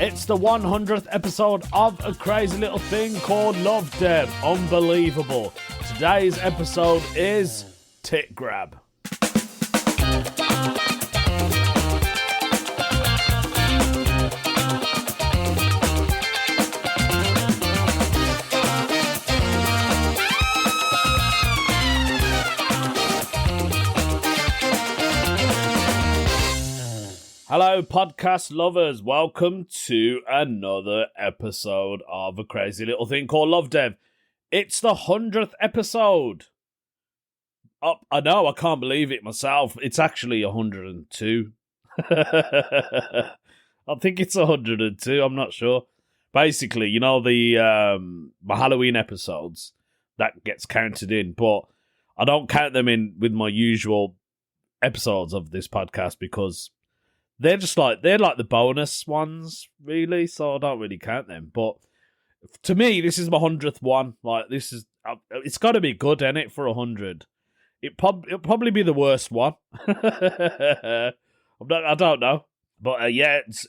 It's the 100th episode of a crazy little thing called Lovdev. Unbelievable. Today's episode is Tit Grab. Hello, podcast lovers. Welcome to another episode of a crazy little thing called Lovdev. It's the 100th episode. Oh, I know, I can't believe it myself. It's actually 102. I think it's 102, I'm not sure. Basically, you know, my Halloween episodes, that gets counted in, but I don't count them in with my usual episodes of this podcast because they're like the bonus ones, really, so I don't really count them. But to me, this is my 100th one. Like, it's got to be good, innit, for 100. It'll probably be the worst one. I don't know. But it's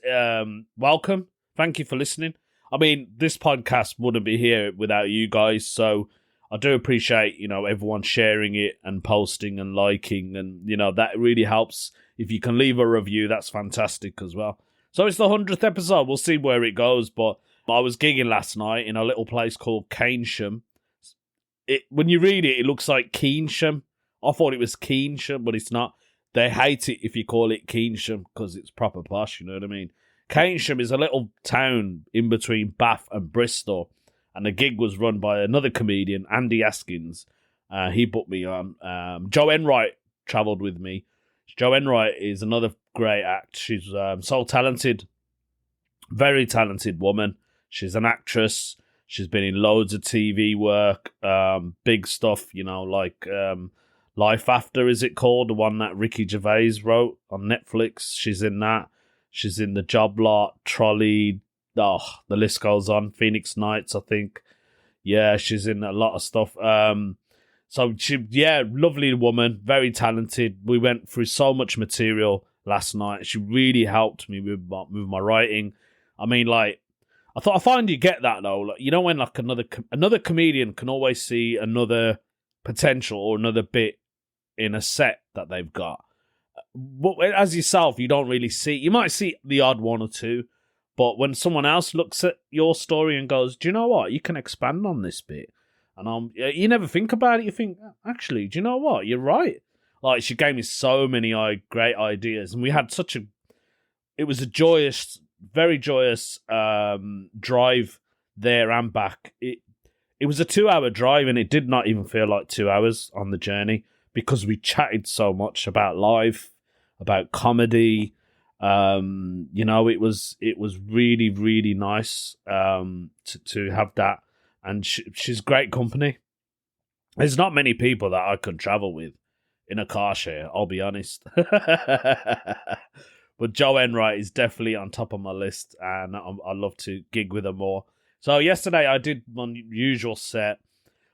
welcome. Thank you for listening. I mean, this podcast wouldn't be here without you guys, so I do appreciate, everyone sharing it and posting and liking, and, that really helps. If you can leave a review, that's fantastic as well. So it's the 100th episode. We'll see where it goes, but I was gigging last night in a little place called Keynsham. When you read it, it looks like Keynsham. I thought it was Keynsham, but it's not. They hate it if you call it Keynsham because it's proper posh, you know what I mean? Keynsham is a little town in between Bath and Bristol, and the gig was run by another comedian, Andy Askins. He booked me on. Joe Enright travelled with me. Joe Enright is another great act. She's so talented, very talented woman. She's an actress. She's been in loads of TV work, big stuff, like Life After, is it called? The one that Ricky Gervais wrote on Netflix. She's in that. She's in The Job Lot, Trolley. Oh, the list goes on. Phoenix Nights, I think. Yeah, she's in a lot of stuff. So lovely woman, very talented. We went through so much material last night. She really helped me with my writing. I mean, like, I find you get that though. Like, when like another comedian can always see another potential or another bit in a set that they've got. But as yourself, you don't really see. You might see the odd one or two, but when someone else looks at your story and goes, "Do you know what? You can expand on this bit." And you never think about it. You think, actually, do you know what? You're right. Like, she gave me so many great ideas. And we had it was a joyous, very joyous drive there and back. It was a 2-hour drive, and it did not even feel like 2 hours on the journey because we chatted so much about life, about comedy. It was really, really nice to have that. And she's great company. There's not many people that I could travel with in a car share, I'll be honest. But Joe Enright is definitely on top of my list, and I'd love to gig with her more. So yesterday I did my usual set.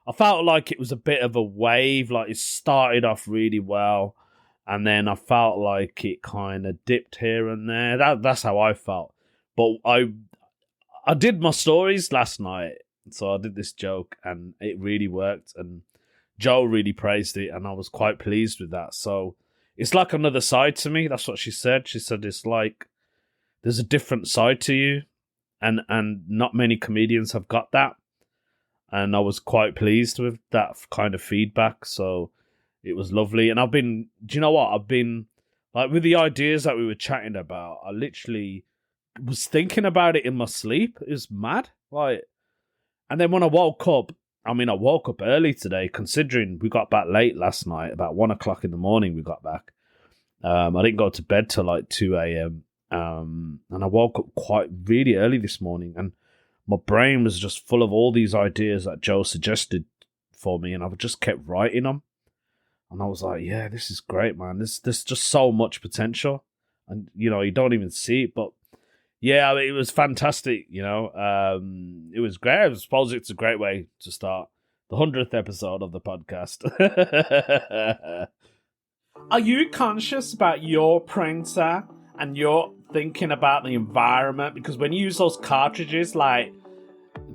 I felt like it was a bit of a wave. Like, it started off really well, and then I felt like it kind of dipped here and there. That's how I felt. But I did my stories last night. So I did this joke, and it really worked, and Joe really praised it, and I was quite pleased with that. So it's like another side to me. That's what she said. She said it's like there's a different side to you, and not many comedians have got that. And I was quite pleased with that kind of feedback. So it was lovely. And do you know what? I've been, like, with the ideas that we were chatting about, I literally was thinking about it in my sleep. It was mad. Like, and then when I woke up early today, considering we got back late last night, about 1 o'clock in the morning we got back. I didn't go to bed till like 2 a.m. And I woke up quite really early this morning, and my brain was just full of all these ideas that Joe suggested for me, and I just kept writing them. And I was like, yeah, this is great, man. There's just so much potential. And, you don't even see it, but yeah, it was fantastic, It was great. I suppose it's a great way to start the 100th episode of the podcast. Are you conscious about your printer and your thinking about the environment, because when you use those cartridges, like,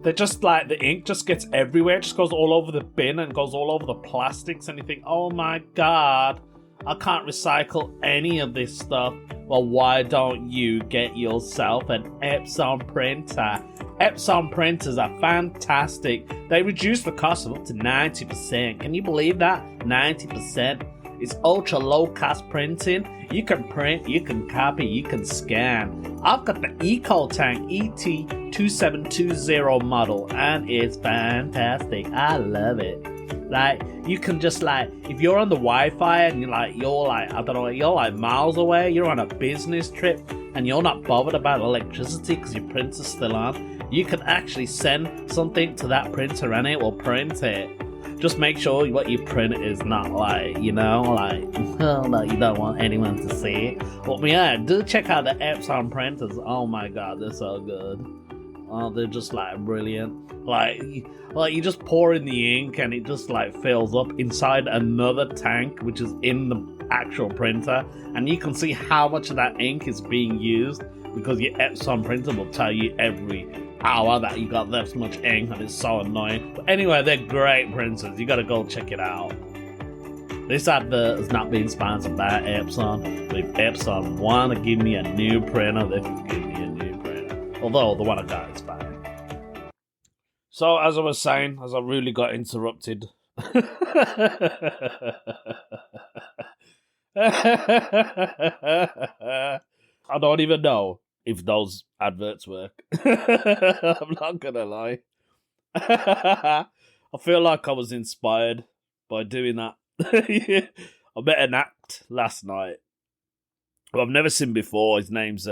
they're just like, the ink just gets everywhere. It just goes all over the bin and goes all over the plastics, and you think, oh my god, I can't recycle any of this stuff. Well, why don't you get yourself an Epson printer? Epson printers are fantastic. They reduce the cost of up to 90%. Can you believe that? 90%. It's ultra low cost printing. You can print, you can copy, you can scan. I've got the EcoTank ET2720 model, and it's fantastic. I love it. Like, you can just, like, if you're on the Wi-Fi and you're like, I don't know, you're like miles away, you're on a business trip, and you're not bothered about electricity because your printer's still on, you can actually send something to that printer and it will print it. Just make sure what you print is not like, you know, like, like you don't want anyone to see it. But yeah, do check out the Epson printers. Oh my god, they're so good. Oh, they're just like brilliant. Like you just pour in the ink and it just like fills up inside another tank, which is in the actual printer, and you can see how much of that ink is being used, because your Epson printer will tell you every hour that you got this much ink, and it's so annoying. But anyway, they're great printers. You gotta go check it out. This advert is not being sponsored by Epson. But if Epson want to give me a new printer, they can give me a new printer. Although the one I got is fine. So, as I was saying, as I really got interrupted. I don't even know if those adverts work. I'm not gonna lie. I feel like I was inspired by doing that. I met an act last night who I've never seen before. His name's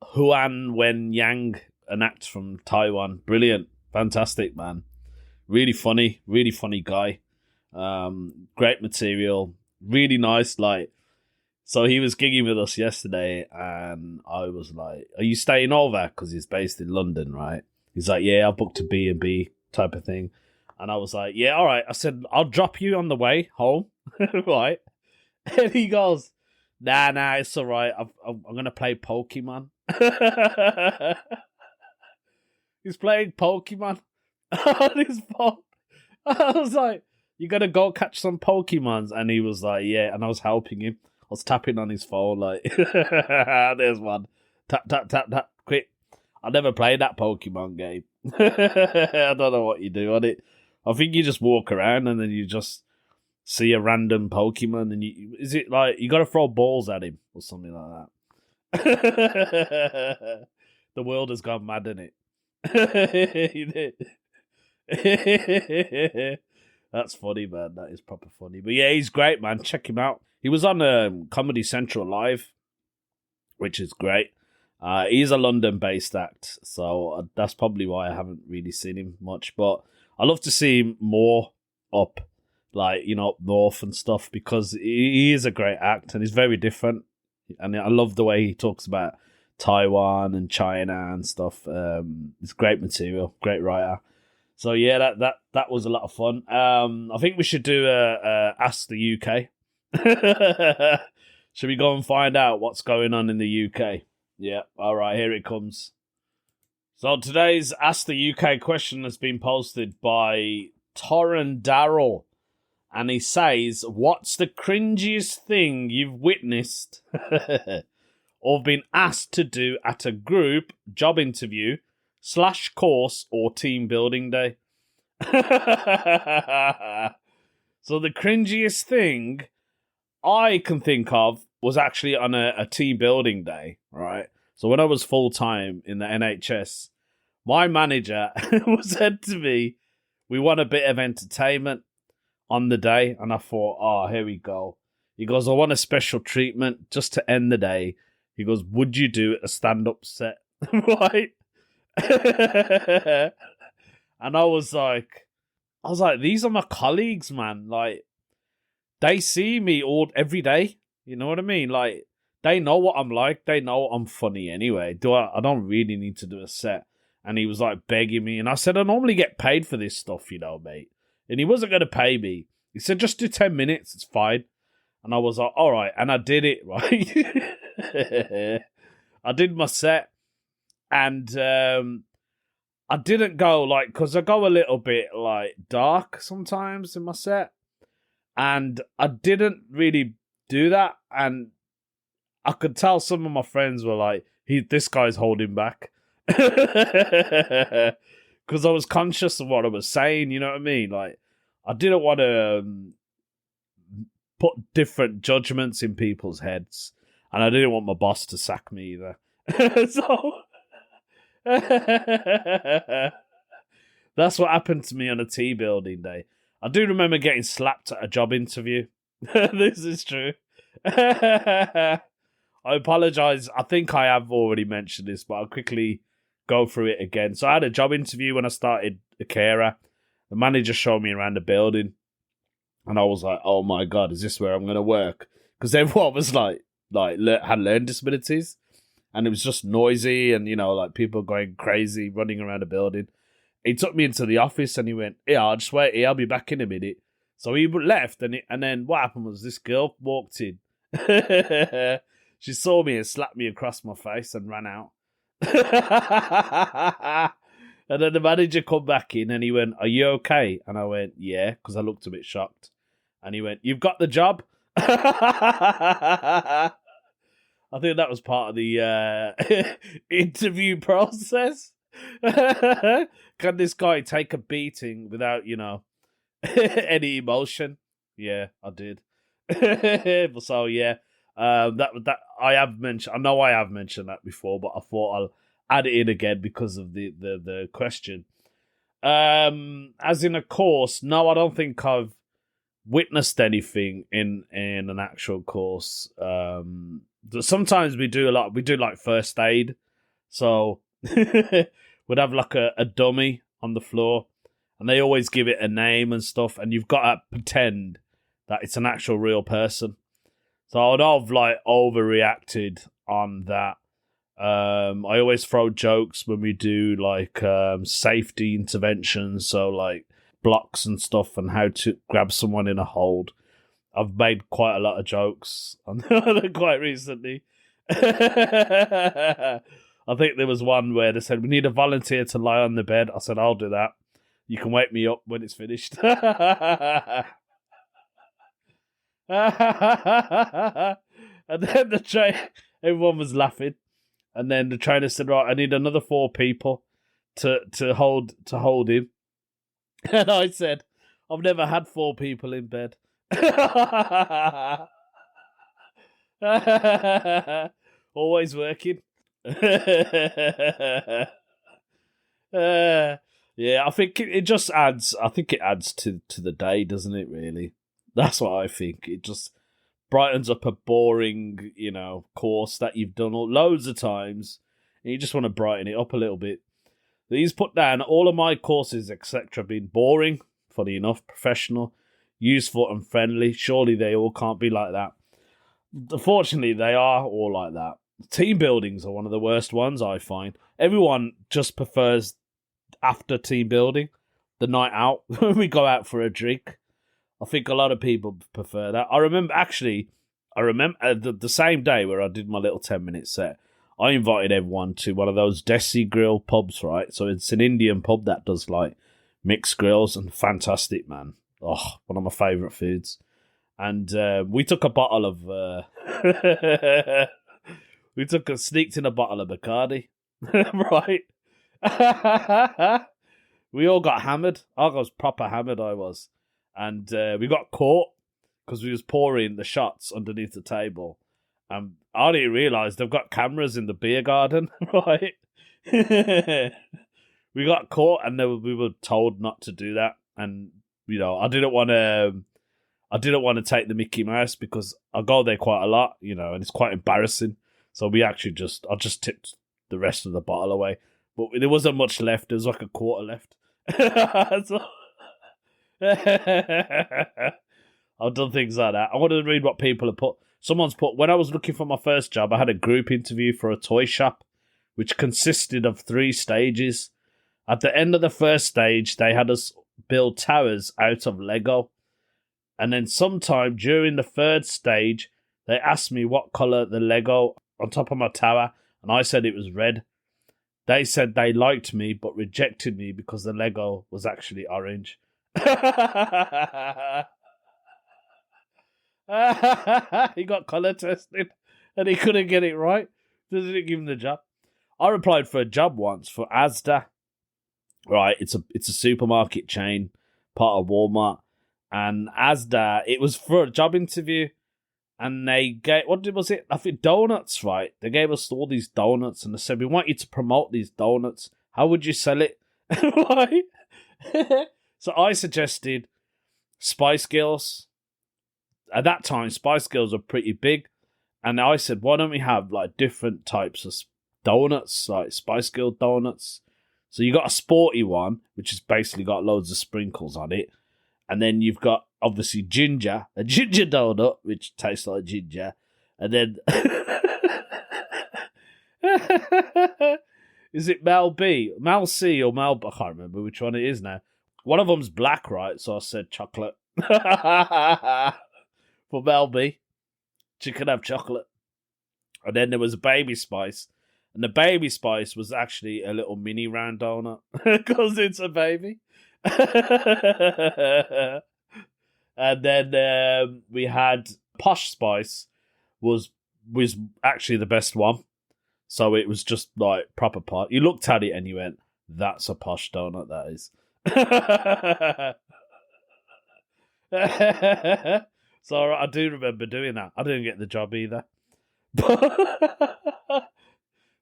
Huan Wen Yang, an act from Taiwan. Brilliant. Fantastic, man. Really funny guy. Great material. Really nice, like. So he was gigging with us yesterday, and I was like, "Are you staying over?" Because he's based in London, right? He's like, "Yeah, I booked a B&B type of thing," and I was like, "Yeah, all right." I said, "I'll drop you on the way home," right? And he goes, "Nah, it's all right. I'm gonna play Pokemon." He's playing Pokemon on his phone. I was like, "You gotta go catch some Pokemons," and he was like, "Yeah," and I was helping him. I was tapping on his phone like, there's one. Tap, tap, tap, tap, quick. I never played that Pokemon game. I don't know what you do on it. I think you just walk around and then you just see a random Pokemon, and is it like you got to throw balls at him or something like that? The world has gone mad, isn't it? That's funny, man. That is proper funny. But yeah, he's great, man. Check him out. He was on Comedy Central Live, which is great. He's a London-based act, so that's probably why I haven't really seen him much. But I love to see him more up, like, you know, up north and stuff, because he is a great act and he's very different. And I love the way he talks about Taiwan and China and stuff. It's great material, great writer. So yeah, that was a lot of fun. I think we should do Ask the UK. Should we go and find out what's going on in the UK? Yeah, all right, here it comes. So today's Ask the UK question has been posted by Torren Darrell, and he says, "What's the cringiest thing you've witnessed or been asked to do at a group job interview / course or team building day?" So the cringiest thing I can think of was actually on a team building day, right? So when I was full-time in the NHS, my manager said to me, "We want a bit of entertainment on the day." And I thought, oh, here we go. He goes, "I want a special treatment just to end the day." He goes, "Would you do a stand-up set?" Right? And I was like, these are my colleagues, man. Like, they see me every day. You know what I mean? Like, they know what I'm like. They know I'm funny anyway. I don't really need to do a set. And he was like begging me. And I said, "I normally get paid for this stuff, you know, mate." And he wasn't going to pay me. He said, "Just do 10 minutes. It's fine." And I was like, all right. And I did it, right? I did my set, and I didn't go like, because I go a little bit like dark sometimes in my set, and I didn't really do that, and I could tell some of my friends were like, this guy's holding back. Because I was conscious of what I was saying, you know what I mean? Like, I didn't want to put different judgments in people's heads, and I didn't want my boss to sack me either. So that's what happened to me on a tea building day. I do remember getting slapped at a job interview. This is true. I apologise. I think I have already mentioned this, but I'll quickly go through it again. So I had a job interview when I started a carer. The manager showed me around the building, and I was like, "Oh my god, is this where I'm going to work?" Because everyone was like had learning disabilities, and it was just noisy, and like people going crazy, running around the building. He took me into the office, and he went, "Yeah, I'll just wait here. I'll be back in a minute." So he left, and then what happened was this girl walked in. She saw me and slapped me across my face and ran out. And then the manager come back in and he went, "Are you okay?" And I went, "Yeah," because I looked a bit shocked. And he went, "You've got the job." I think that was part of the interview process. Can this guy take a beating without, any emotion? Yeah, I did. So yeah. That I have mentioned. I know I have mentioned that before, but I thought I'll add it in again because of the question. As in a course, no, I don't think I've witnessed anything in an actual course. Sometimes we do like first aid, so we'd have like a dummy on the floor, and they always give it a name and stuff, and you've got to pretend that it's an actual real person. So I'd have like overreacted on that. I always throw jokes when we do like safety interventions, so like blocks and stuff, and how to grab someone in a hold. I've made quite a lot of jokes on that quite recently. I think there was one where they said, "We need a volunteer to lie on the bed." I said, "I'll do that. You can wake me up when it's finished." And then everyone was laughing, and then the trainer said, "Right, I need another 4 people to hold him." And I said, "I've never had 4 people in bed." Always working. Yeah, I think it just adds. I think it adds to the day, doesn't it? Really, that's what I think. It just brightens up a boring, course that you've done loads of times, and you just want to brighten it up a little bit. These put down all of my courses, etc., have been boring. Funny enough, professional, useful, and friendly. Surely they all can't be like that. Unfortunately, they are all like that. Team buildings are one of the worst ones, I find. Everyone just prefers after team building, the night out, when we go out for a drink. I think a lot of people prefer that. I remember the same day where I did my little 10-minute set, I invited everyone to one of those Desi Grill pubs, right? So it's an Indian pub that does like mixed grills, and fantastic, man. Oh, one of my favourite foods. And we took a bottle of... sneaked in a bottle of Bacardi, right? We all got hammered. I was proper hammered, I was. And we got caught because we was pouring the shots underneath the table. I didn't realise they've got cameras in the beer garden, right? We got caught, and we were told not to do that. And I didn't want to take the Mickey Mouse because I go there quite a lot, and it's quite embarrassing. So I just tipped the rest of the bottle away, but there wasn't much left. There was like a quarter left. So, I've done things like that. I want to read what people have put. Someone's put, when I was looking for my first job, I had a group interview for a toy shop, which consisted of 3 stages. At the end of the first stage, they had us build towers out of Lego. And then sometime during the 3rd stage, they asked me what colour the Lego on top of my tower, and I said it was red. They said they liked me but rejected me because the Lego was actually orange. He got colour tested and he couldn't get it right. Didn't give him the job. I applied for a job once for Asda. Right, it's a supermarket chain, part of Walmart. And Asda, it was for a job interview. And they gave, was it? I think donuts, right? They gave us all these donuts and they said, we want you to promote these donuts. How would you sell it? Right? So I suggested Spice Girls. At that time, Spice Girls were pretty big. And I said, why don't we have like different types of donuts, like Spice Girl donuts? So you got a sporty one, which has basically got loads of sprinkles on it. And then you've got, obviously, a ginger donut, which tastes like ginger. And then... Is it Mel B? Mel C or Mel... I can't remember which one it is now. One of them's black, right? So I said chocolate. For Mel B. She could have chocolate. And then there was a Baby Spice. And the Baby Spice was actually a little mini round donut. Because it's a baby. And then we had Posh Spice was actually the best one. So it was just like proper pot. You looked at it and you went, that's a posh donut, that is. So I do remember doing that. I didn't get the job either.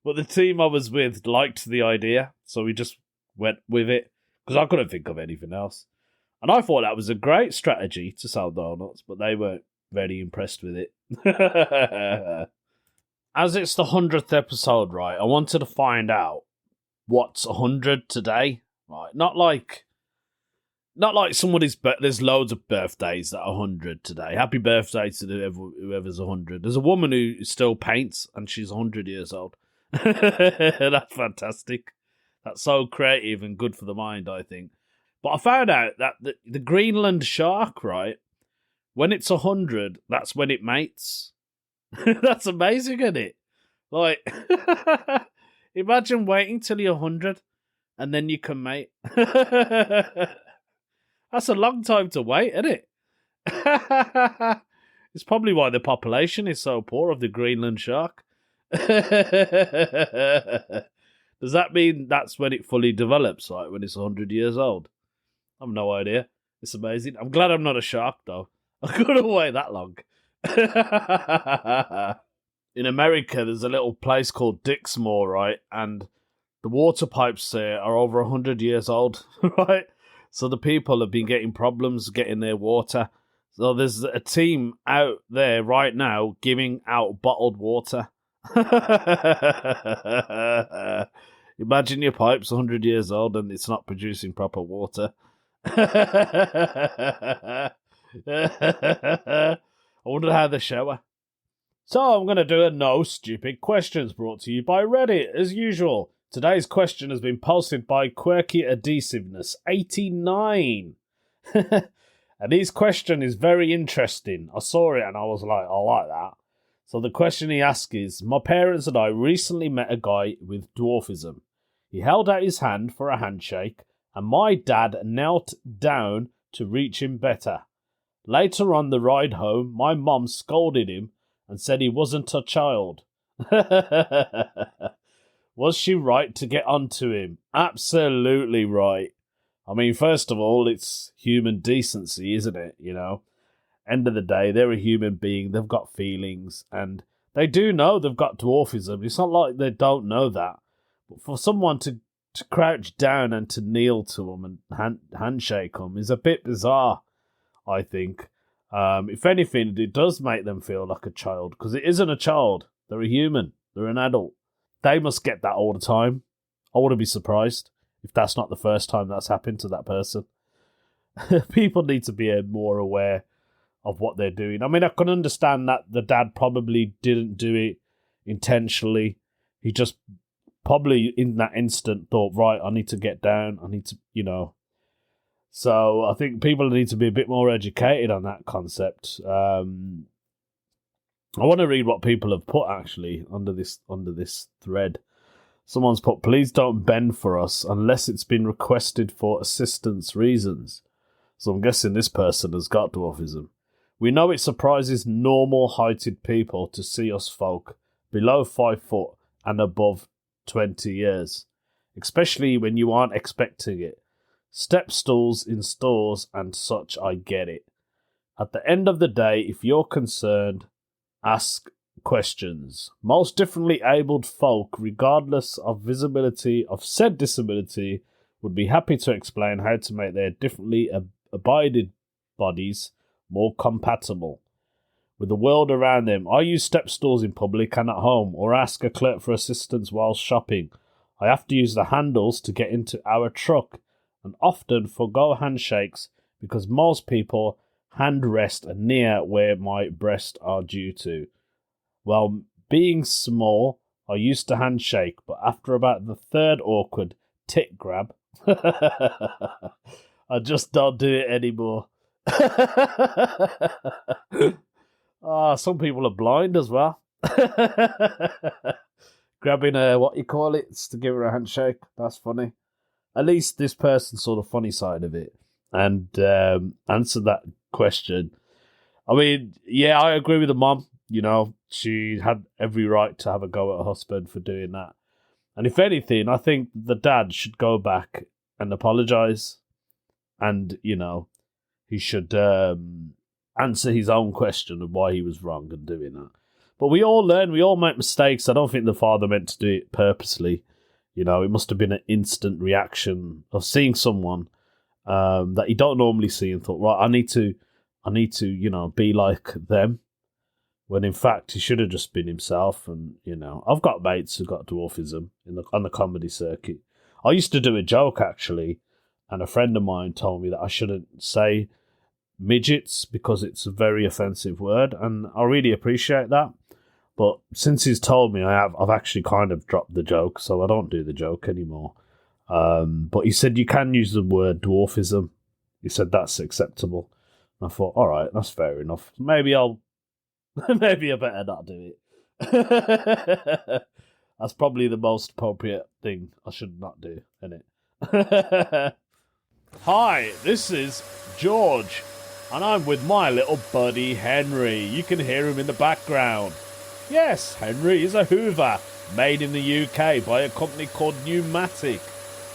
But the team I was with liked the idea. So we just went with it. Because I couldn't think of anything else. And I thought that was a great strategy to sell donuts, but they weren't very impressed with it. As it's the 100th episode, right, I wanted to find out what's 100 today. Right, not like somebody's, there's loads of birthdays that are 100 today. Happy birthday to whoever's 100. There's a woman who still paints, and she's 100 years old. That's fantastic. That's so creative and good for the mind, I think. But I found out that the Greenland shark, right, when it's 100, that's when it mates. That's amazing, isn't it? Like, imagine waiting till you're 100 and then you can mate. That's a long time to wait, isn't it? It's probably why the population is so poor of the Greenland shark. Does that mean that's when it fully develops, like when it's 100 years old? I've no idea. It's amazing. I'm glad I'm not a shark, though. I couldn't wait that long. In America, there's a little place called Dixmoor, right? And the water pipes there are over 100 years old, right? So the people have been getting problems getting their water. So there's a team out there right now giving out bottled water. Imagine your pipe's 100 years old and it's not producing proper water. I wonder how they shower. So I'm going to do a No Stupid Questions brought to you by Reddit, as usual. Today's question has been posted by Quirky Adhesiveness 89. And his question is very interesting. I saw it and I was like, I like that. So the question he asks is, my parents and I recently met a guy with dwarfism. He held out his hand for a handshake, and my dad knelt down to reach him better. Later on the ride home, my mom scolded him and said he wasn't a child. Was she right to get onto him? Absolutely right. I mean, first of all, it's human decency, isn't it? You know, end of the day, they're a human being. They've got feelings, and they do know they've got dwarfism. It's not like they don't know that. But for someone to crouch down and to kneel to them and handshake them is a bit bizarre, I think. If anything, it does make them feel like a child, because it isn't a child. They're a human. They're an adult. They must get that all the time. I wouldn't be surprised if that's not the first time that's happened to that person. People need to be more aware of what they're doing. I mean, I can understand that the dad probably didn't do it intentionally. He just probably in that instant thought, right, I need to get down. I need to, you know. So I think people need to be a bit more educated on that concept. I want to read what people have put actually under this thread. Someone's put, please don't bend for us unless it's been requested for assistance reasons. So I'm guessing this person has got dwarfism. We know it surprises normal-heighted people to see us folk below 5 foot and above 20 years, especially when you aren't expecting it. Step stools in stores and such, I get it. At the end of the day, if you're concerned, ask questions. Most differently abled folk, regardless of visibility of said disability, would be happy to explain how to make their differently abided bodies more compatible with the world around them. I use step stools in public and at home, or ask a clerk for assistance while shopping. I have to use the handles to get into our truck, and often forgo handshakes because most people hand rest near where my breasts are due to. Well, being small, I used to handshake, but after about the third awkward tit grab, I just don't do it anymore. Some people are blind as well. Grabbing what you call it, to give her a handshake. That's funny. At least this person saw the funny side of it and answered that question. I mean, yeah, I agree with the mom. You know, she had every right to have a go at her husband for doing that. And if anything, I think the dad should go back and apologise. And, you know, he should answer his own question of why he was wrong in doing that. But we all learn, we all make mistakes. I don't think the father meant to do it purposely. You know, it must have been an instant reaction of seeing someone that you don't normally see and thought, right, I need to, you know, be like them. When in fact he should have just been himself. And, you know, I've got mates who got dwarfism on the comedy circuit. I used to do a joke actually, and a friend of mine told me that I shouldn't say midgets because it's a very offensive word, and I really appreciate that. But since he's told me, I've actually kind of dropped the joke, so I don't do the joke anymore. But he said you can use the word dwarfism. He said that's acceptable. And I thought, all right, that's fair enough. Maybe I better not do it. That's probably the most appropriate thing I should not do, isn't it? Hi, this is George, and I'm with my little buddy Henry. You can hear him in the background. Yes, Henry is a Hoover, made in the UK by a company called Pneumatic.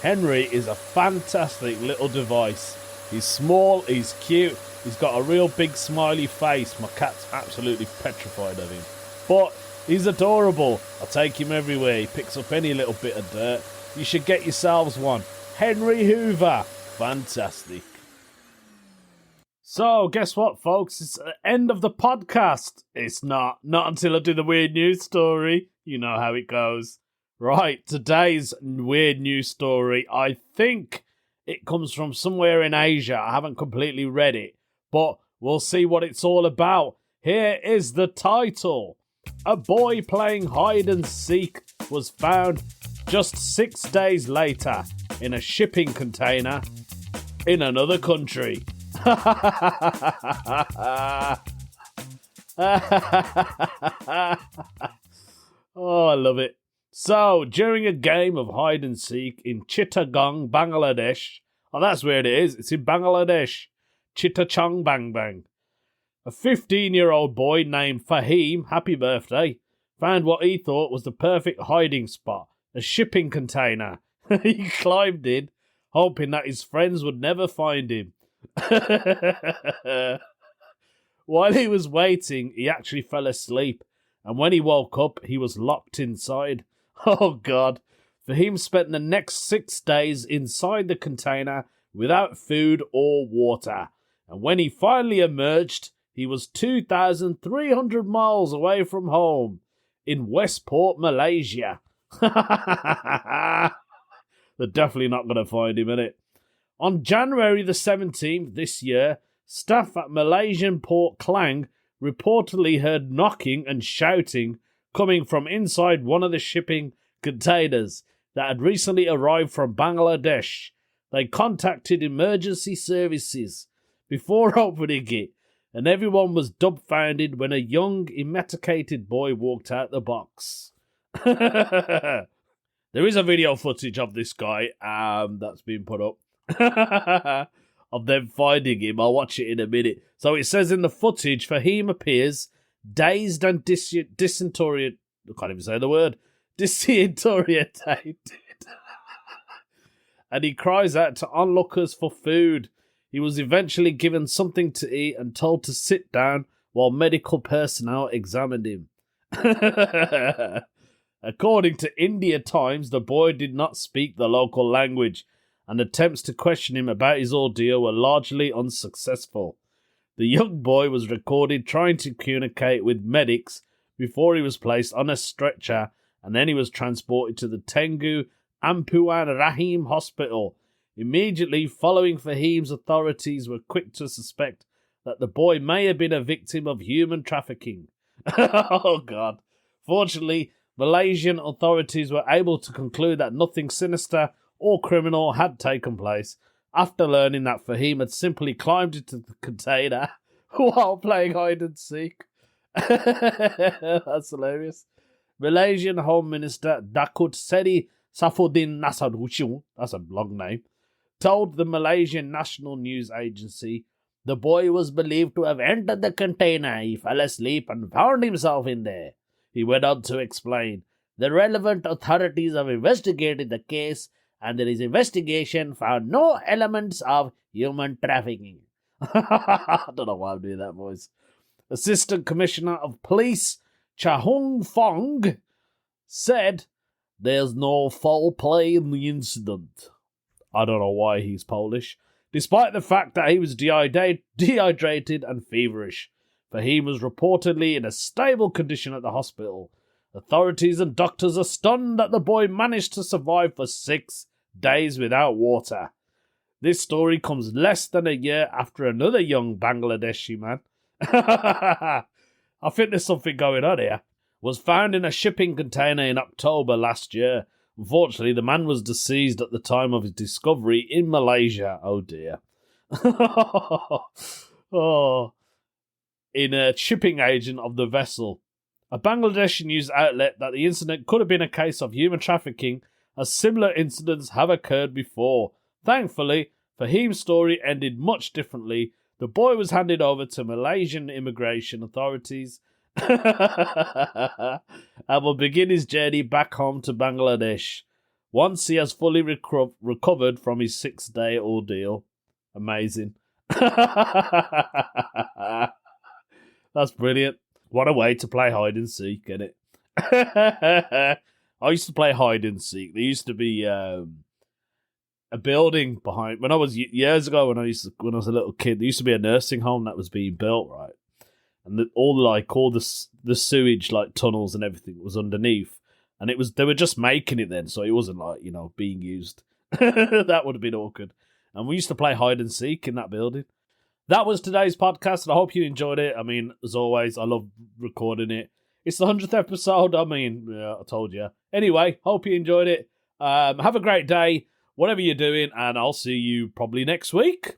Henry is a fantastic little device. He's small, he's cute, he's got a real big smiley face. My cat's absolutely petrified of him. But he's adorable. I take him everywhere. He picks up any little bit of dirt. You should get yourselves one. Henry Hoover. Fantastic. So, guess what, folks? It's the end of the podcast. It's not until I do the weird news story. You know how it goes. Right, today's weird news story, I think it comes from somewhere in Asia. I haven't completely read it, but we'll see what it's all about. Here is the title. A boy playing hide and seek was found just 6 days later in a shipping container in another country. Oh, I love it. So, during a game of hide and seek in Chittagong, Bangladesh, oh, that's where it is. It's in Bangladesh. Chittagong Bang Bang. A 15-year-old boy named Fahim, happy birthday, found what he thought was the perfect hiding spot, a shipping container. He climbed in, hoping that his friends would never find him. While he was waiting, he actually fell asleep, and when he woke up, he was locked inside. Oh, God. Fahim spent the next 6 days inside the container without food or water, and when he finally emerged, he was 2,300 miles away from home in Westport, Malaysia. They're definitely not going to find him, innit? On January the 17th this year, staff at Malaysian Port Klang reportedly heard knocking and shouting coming from inside one of the shipping containers that had recently arrived from Bangladesh. They contacted emergency services before opening it, and everyone was dumbfounded when a young, emaciated boy walked out the box. There is a video footage of this guy that's been put up of them finding him. I'll watch it in a minute. So it says in the footage, Fahim appears dazed and disorientated. I can't even say the word. Disorientated. And he cries out to onlookers for food. He was eventually given something to eat and told to sit down while medical personnel examined him. According to India Times, the boy did not speak the local language, and attempts to question him about his ordeal were largely unsuccessful. The young boy was recorded trying to communicate with medics before he was placed on a stretcher, and then he was transported to the Tengu Ampuan Rahim Hospital. Immediately following Fahim's, authorities were quick to suspect that the boy may have been a victim of human trafficking. Oh, God. Fortunately, Malaysian authorities were able to conclude that nothing sinister or criminal had taken place after learning that Fahim had simply climbed into the container while playing hide and seek. That's hilarious. Malaysian Home Minister Datuk Seri Saifuddin Nasaruddin, that's a long name, told the Malaysian National News Agency the boy was believed to have entered the container. He fell asleep and found himself in there. He went on to explain, the relevant authorities have investigated the case and in his investigation found no elements of human trafficking. I don't know why I'm doing that voice. Assistant Commissioner of Police Chahung Fong said there's no foul play in the incident. I don't know why he's Polish, despite the fact that he was dehydrated and feverish. Fahim was reportedly in a stable condition at the hospital. Authorities and doctors are stunned that the boy managed to survive for 6 days without water. This story comes less than a year after another young Bangladeshi man, I think there's something going on here, was found in a shipping container in October last year. Unfortunately, the man was deceased at the time of his discovery in Malaysia. Oh dear. In a shipping agent of the vessel. A Bangladeshi news outlet that the incident could have been a case of human trafficking, as similar incidents have occurred before. Thankfully, Fahim's story ended much differently. The boy was handed over to Malaysian immigration authorities and will begin his journey back home to Bangladesh once he has fully recovered from his 6-day ordeal. Amazing. That's brilliant. What a way to play hide and seek, isn't it? I used to play hide and seek. There used to be a building behind, when I was years ago, when I was a little kid, there used to be a nursing home that was being built, right? And all the sewage, like tunnels and everything, was underneath, and they were just making it then, so it wasn't like, being used. That would have been awkward. And we used to play hide and seek in that building. That was today's podcast, and I hope you enjoyed it. I mean, as always, I love recording it. It's the 100th episode. I mean, yeah, I told you. Anyway, hope you enjoyed it. Have a great day, whatever you're doing, and I'll see you probably next week.